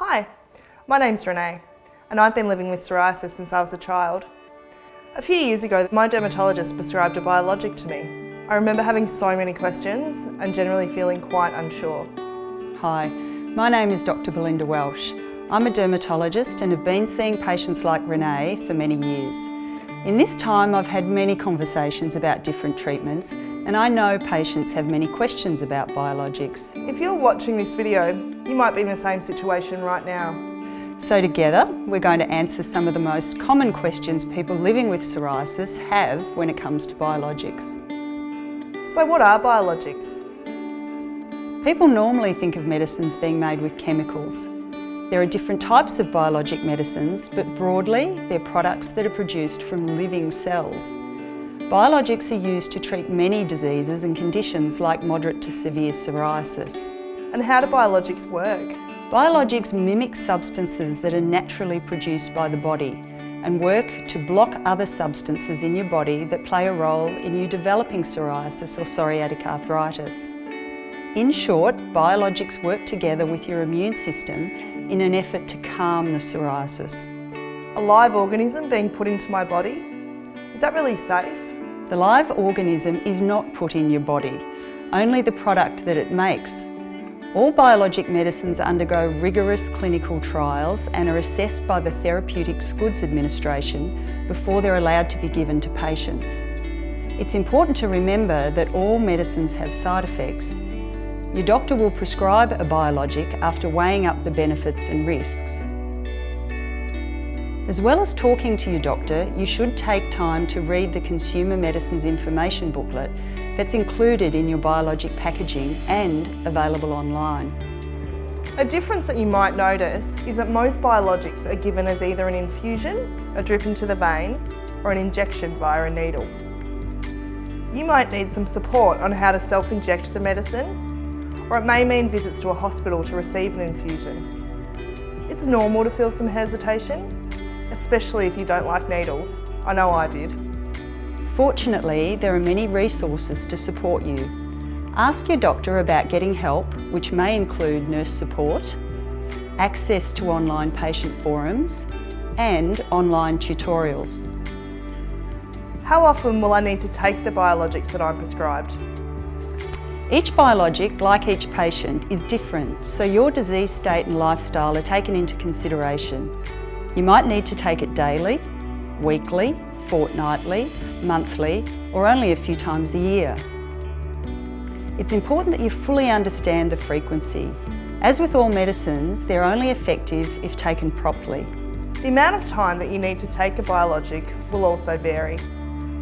Hi, my name's Renee and I've been living with psoriasis since I was a child. A few years ago, my dermatologist prescribed a biologic to me. I remember having so many questions and generally feeling quite unsure. Hi, my name is Dr. Belinda Welsh. I'm a dermatologist and have been seeing patients like Renee for many years. In this time, I've had many conversations about different treatments, and I know patients have many questions about biologics. If you're watching this video, you might be in the same situation right now. So together, we're going to answer some of the most common questions people living with psoriasis have when it comes to biologics. So what are biologics? People normally think of medicines being made with chemicals. There are different types of biologic medicines, but broadly, they're products that are produced from living cells. Biologics are used to treat many diseases and conditions like moderate to severe psoriasis. And how do biologics work? Biologics mimic substances that are naturally produced by the body and work to block other substances in your body that play a role in you developing psoriasis or psoriatic arthritis. In short, biologics work together with your immune system in an effort to calm the psoriasis. A live organism being put into my body? Is that really safe? The live organism is not put in your body, only the product that it makes. All biologic medicines undergo rigorous clinical trials and are assessed by the Therapeutics Goods Administration before they're allowed to be given to patients. It's important to remember that all medicines have side effects. Your doctor will prescribe a biologic after weighing up the benefits and risks. As well as talking to your doctor, you should take time to read the Consumer Medicines Information booklet that's included in your biologic packaging and available online. A difference that you might notice is that most biologics are given as either an infusion, a drip into the vein, or an injection via a needle. You might need some support on how to self-inject the medicine, or it may mean visits to a hospital to receive an infusion. It's normal to feel some hesitation, especially if you don't like needles. I know I did. Fortunately, there are many resources to support you. Ask your doctor about getting help, which may include nurse support, access to online patient forums, and online tutorials. How often will I need to take the biologics that I'm prescribed? Each biologic, like each patient, is different, so your disease state and lifestyle are taken into consideration. You might need to take it daily, weekly, fortnightly, monthly, or only a few times a year. It's important that you fully understand the frequency. As with all medicines, they're only effective if taken properly. The amount of time that you need to take a biologic will also vary.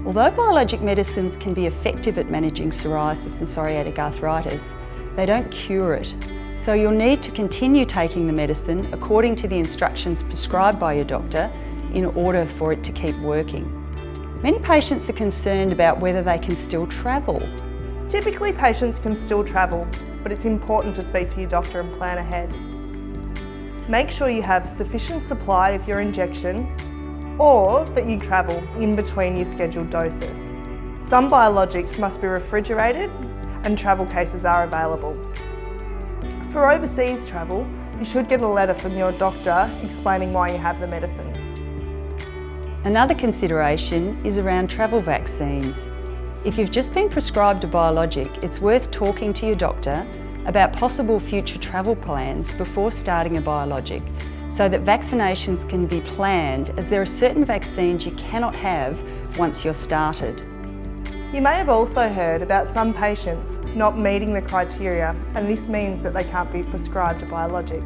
Although biologic medicines can be effective at managing psoriasis and psoriatic arthritis, they don't cure it. So you'll need to continue taking the medicine according to the instructions prescribed by your doctor in order for it to keep working. Many patients are concerned about whether they can still travel. Typically, patients can still travel, but it's important to speak to your doctor and plan ahead. Make sure you have sufficient supply of your injection, or that you travel in between your scheduled doses. Some biologics must be refrigerated and travel cases are available. For overseas travel, you should get a letter from your doctor explaining why you have the medicines. Another consideration is around travel vaccines. If you've just been prescribed a biologic, it's worth talking to your doctor about possible future travel plans before starting a biologic, so that vaccinations can be planned, as there are certain vaccines you cannot have once you're started. You may have also heard about some patients not meeting the criteria, and this means that they can't be prescribed a biologic.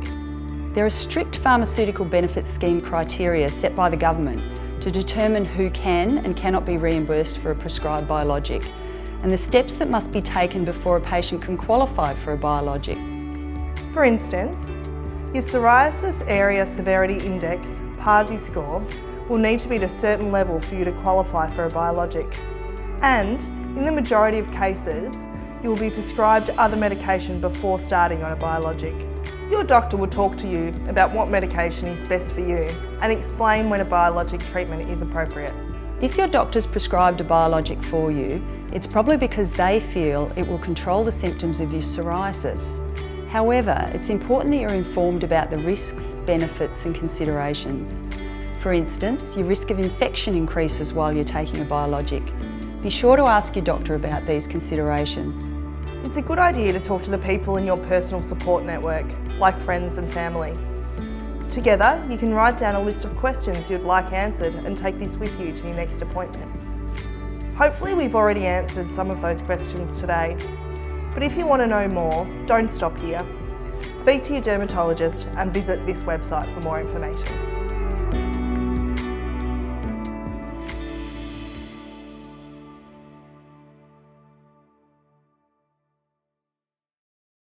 There are strict pharmaceutical benefit scheme criteria set by the government to determine who can and cannot be reimbursed for a prescribed biologic, and the steps that must be taken before a patient can qualify for a biologic. For instance, your Psoriasis Area Severity Index, PASI score, will need to be at a certain level for you to qualify for a biologic. And, in the majority of cases, you will be prescribed other medication before starting on a biologic. Your doctor will talk to you about what medication is best for you and explain when a biologic treatment is appropriate. If your doctor's prescribed a biologic for you, it's probably because they feel it will control the symptoms of your psoriasis. However, it's important that you're informed about the risks, benefits and considerations. For instance, your risk of infection increases while you're taking a biologic. Be sure to ask your doctor about these considerations. It's a good idea to talk to the people in your personal support network, like friends and family. Together, you can write down a list of questions you'd like answered and take this with you to your next appointment. Hopefully we've already answered some of those questions today, but if you want to know more, don't stop here. Speak to your dermatologist and visit this website for more information.